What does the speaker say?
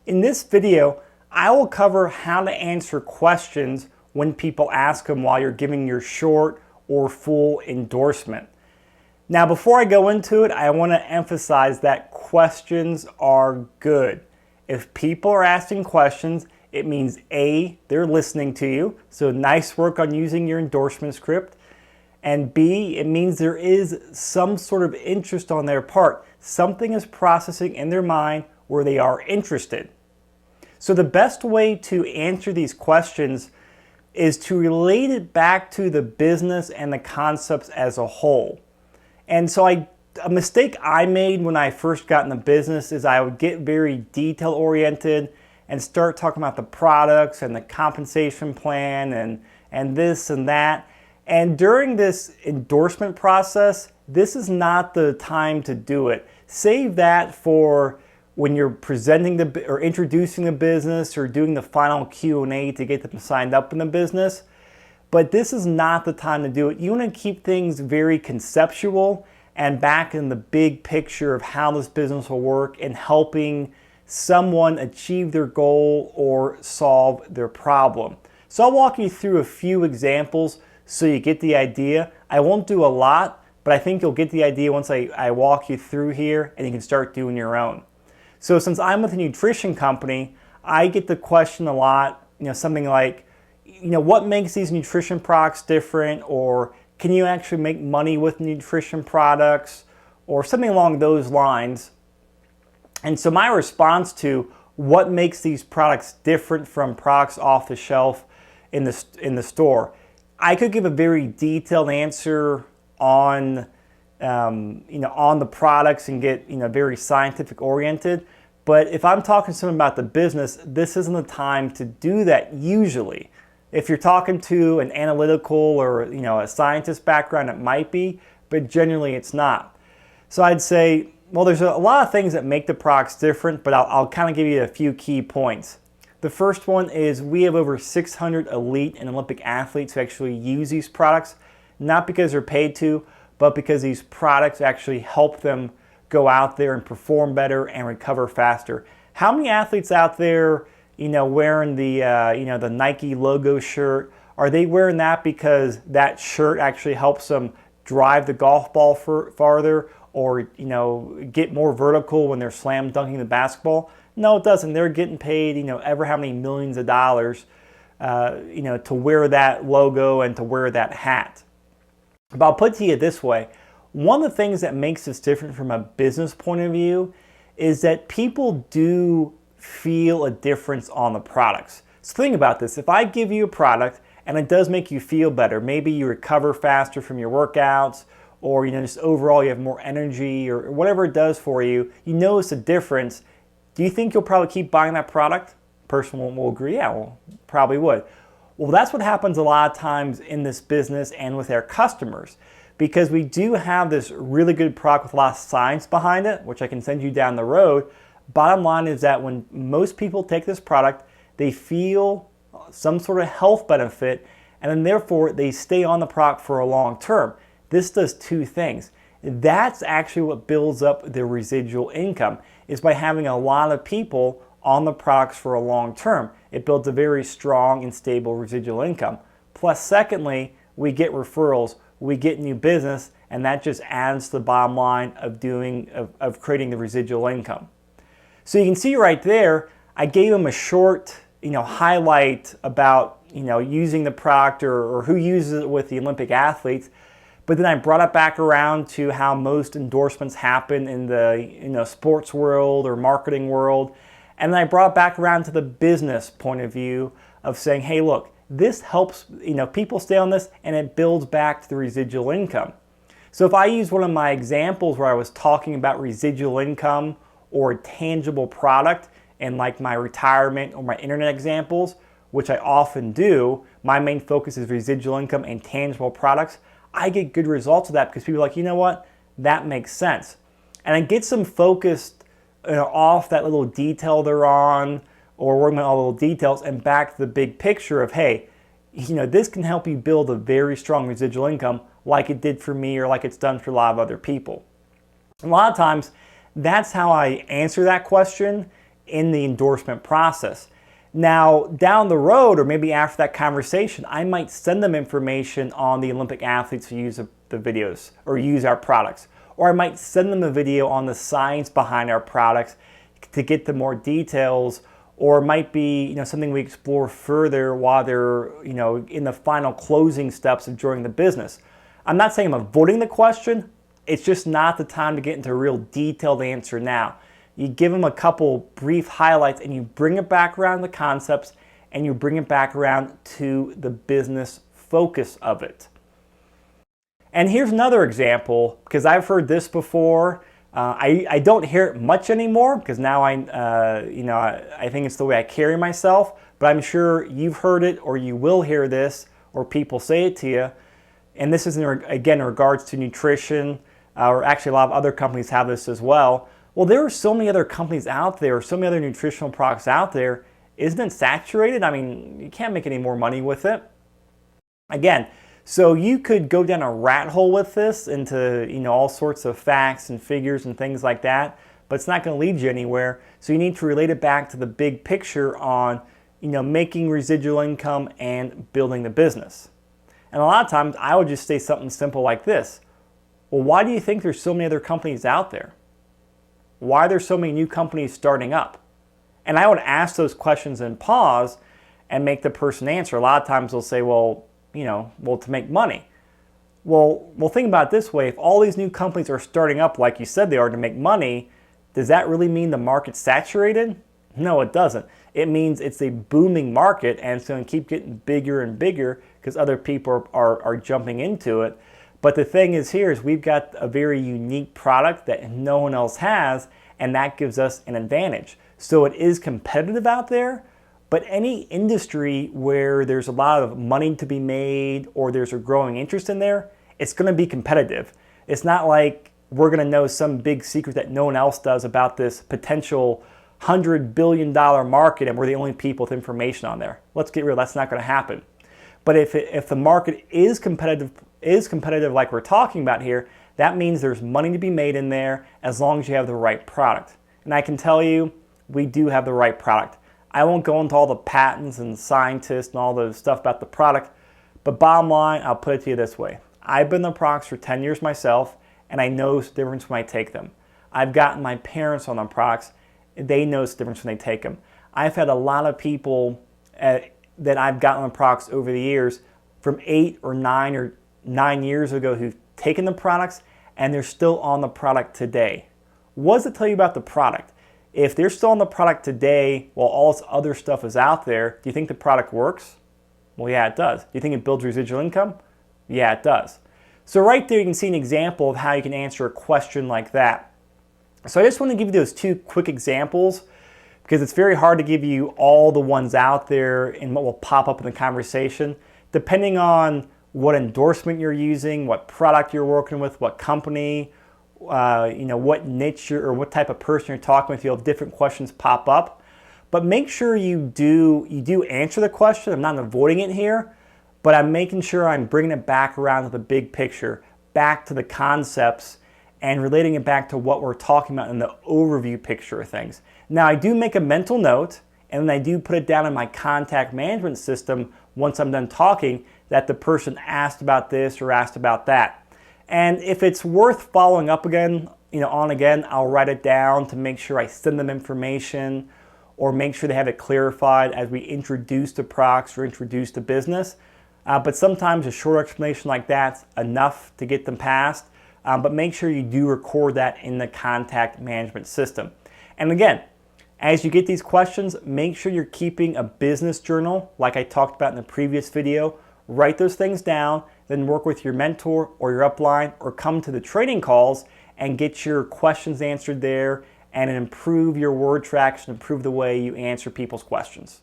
In this video, I will cover how to answer questions when people ask them while you're giving your short or full endorsement. Now, before I go into it, I want to emphasize that questions are good. If people are asking questions, it means A, they're listening to you, so nice work on using your endorsement script. And B, it means there is some sort of interest on their part. Something is processing in their mind where they are interested. So the best way to answer these questions is to relate it back to the business and the concepts as a whole. And so a mistake I made when I first got in the business is I would get very detail oriented and start talking about the products and the compensation plan and this and that. And during this endorsement process, this is not the time to do it. Save that for when you're presenting or introducing the business or doing the final Q&A to get them signed up in the business. But this is not the time to do it. You want to keep things very conceptual and back in the big picture of how this business will work and helping someone achieve their goal or solve their problem. So I'll walk you through a few examples so you get the idea. I won't do a lot, but I think you'll get the idea once I walk you through here and you can start doing your own. So since I'm with a nutrition company, I get the question a lot, something like, what makes these nutrition products different? Or can you actually make money with nutrition products? Or something along those lines. And so my response to what makes these products different from products off the shelf in the store, I could give a very detailed answer on on the products and get very scientific oriented. But if I'm talking to someone about the business, this isn't the time to do that usually. If you're talking to an analytical or a scientist background, it might be, but generally it's not. So I'd say, well, there's a lot of things that make the products different, but I'll kind of give you a few key points. The first one is we have over 600 elite and Olympic athletes who actually use these products, not because they're paid to, but because these products actually help them go out there and perform better and recover faster. How many athletes out there, wearing the the Nike logo shirt, are they wearing that because that shirt actually helps them drive the golf ball farther or get more vertical when they're slam dunking the basketball? No, it doesn't. They're getting paid ever how many millions of dollars to wear that logo and to wear that hat. But I'll put it to you this way. One of the things that makes this different from a business point of view is that people do feel a difference on the products. So think about this. If I give you a product and it does make you feel better, maybe you recover faster from your workouts or just overall you have more energy or whatever it does for you, you notice a difference. Do you think you'll probably keep buying that product? Person will agree, yeah, well, probably would. Well, that's what happens a lot of times in this business and with our customers, because we do have this really good product with a lot of science behind it, which I can send you down the road. Bottom line is that when most people take this product, they feel some sort of health benefit, and then therefore they stay on the product for a long term. This does two things. That's actually what builds up the residual income, is by having a lot of people on the products for a long term. It builds a very strong and stable residual income. Plus, secondly, we get referrals, we get new business, and that just adds to the bottom line of creating the residual income. So you can see right there, I gave them a short highlight about using the product or who uses it with the Olympic athletes. But then I brought it back around to how most endorsements happen in the sports world or marketing world. And then I brought it back around to the business point of view of saying, hey, look, this helps people stay on this and it builds back to the residual income. So if I use one of my examples where I was talking about residual income or a tangible product and like my retirement or my internet examples, which I often do, my main focus is residual income and tangible products. I get good results of that because people are like, you know what, that makes sense. And it gets them focused off that little detail they're on or working on all the little details and back to the big picture of, hey, this can help you build a very strong residual income like it did for me or like it's done for a lot of other people. A lot of times, that's how I answer that question in the endorsement process. Now, down the road, or maybe after that conversation, I might send them information on the Olympic athletes who use the videos or use our products. Or I might send them a video on the science behind our products to get the more details, or it might be something we explore further while they're in the final closing steps of joining the business. I'm not saying I'm avoiding the question, it's just not the time to get into a real detailed answer now. You give them a couple brief highlights and you bring it back around the concepts and you bring it back around to the business focus of it. And here's another example, because I've heard this before. I don't hear it much anymore because now I think it's the way I carry myself, but I'm sure you've heard it or you will hear this or people say it to you. And this is, again, in regards to nutrition, or actually a lot of other companies have this as well. Well, there are so many other companies out there, so many other nutritional products out there. Isn't it saturated? I mean, you can't make any more money with it. Again, so you could go down a rat hole with this into all sorts of facts and figures and things like that, but it's not going to lead you anywhere. So you need to relate it back to the big picture on making residual income and building the business. And a lot of times I would just say something simple like this. Well, why do you think there's so many other companies out there? Why are there so many new companies starting up? And I would ask those questions and pause and make the person answer. A lot of times they'll say, well, to make money. Well, think about it this way. If all these new companies are starting up like you said they are to make money, does that really mean the market's saturated? No, it doesn't. It means it's a booming market and it's going to keep getting bigger and bigger because other people are jumping into it. But the thing is we've got a very unique product that no one else has, and that gives us an advantage. So it is competitive out there, but any industry where there's a lot of money to be made or there's a growing interest in there, it's going to be competitive. It's not like we're going to know some big secret that no one else does about this potential $100 billion market and we're the only people with information on there. Let's get real, that's not going to happen. But if the market is competitive like we're talking about here, that means there's money to be made in there as long as you have the right product. And I can tell you, we do have the right product. I won't go into all the patents and scientists and all the stuff about the product, but bottom line, I'll put it to you this way. I've been in the products for 10 years myself, and I know the difference when I take them. I've gotten my parents on the products, and they know the difference when they take them. I've had a lot of people that I've gotten the products over the years from 8 or 9 years ago who've taken the products and they're still on the product today. What does it tell you about the product? If they're still on the product today while all this other stuff is out there, do you think the product works? Well, yeah, it does. Do you think it builds residual income? Yeah, it does. So right there you can see an example of how you can answer a question like that. So I just want to give you those two quick examples because it's very hard to give you all the ones out there and what will pop up in the conversation. Depending on what endorsement you're using, what product you're working with, what company, what niche or what type of person you're talking with, you'll have different questions pop up. But make sure you do answer the question. I'm not avoiding it here, but I'm making sure I'm bringing it back around to the big picture, back to the concepts, and relating it back to what we're talking about in the overview picture of things. Now, I do make a mental note, and then I do put it down in my contact management system once I'm done talking that the person asked about this or asked about that. And if it's worth following up again, I'll write it down to make sure I send them information or make sure they have it clarified as we introduce the products or introduce the business. But sometimes a short explanation like that's enough to get them past. But make sure you do record that in the contact management system. And again, as you get these questions, make sure you're keeping a business journal like I talked about in the previous video. Write those things down, then work with your mentor or your upline or come to the training calls and get your questions answered there and improve your word traction, improve the way you answer people's questions.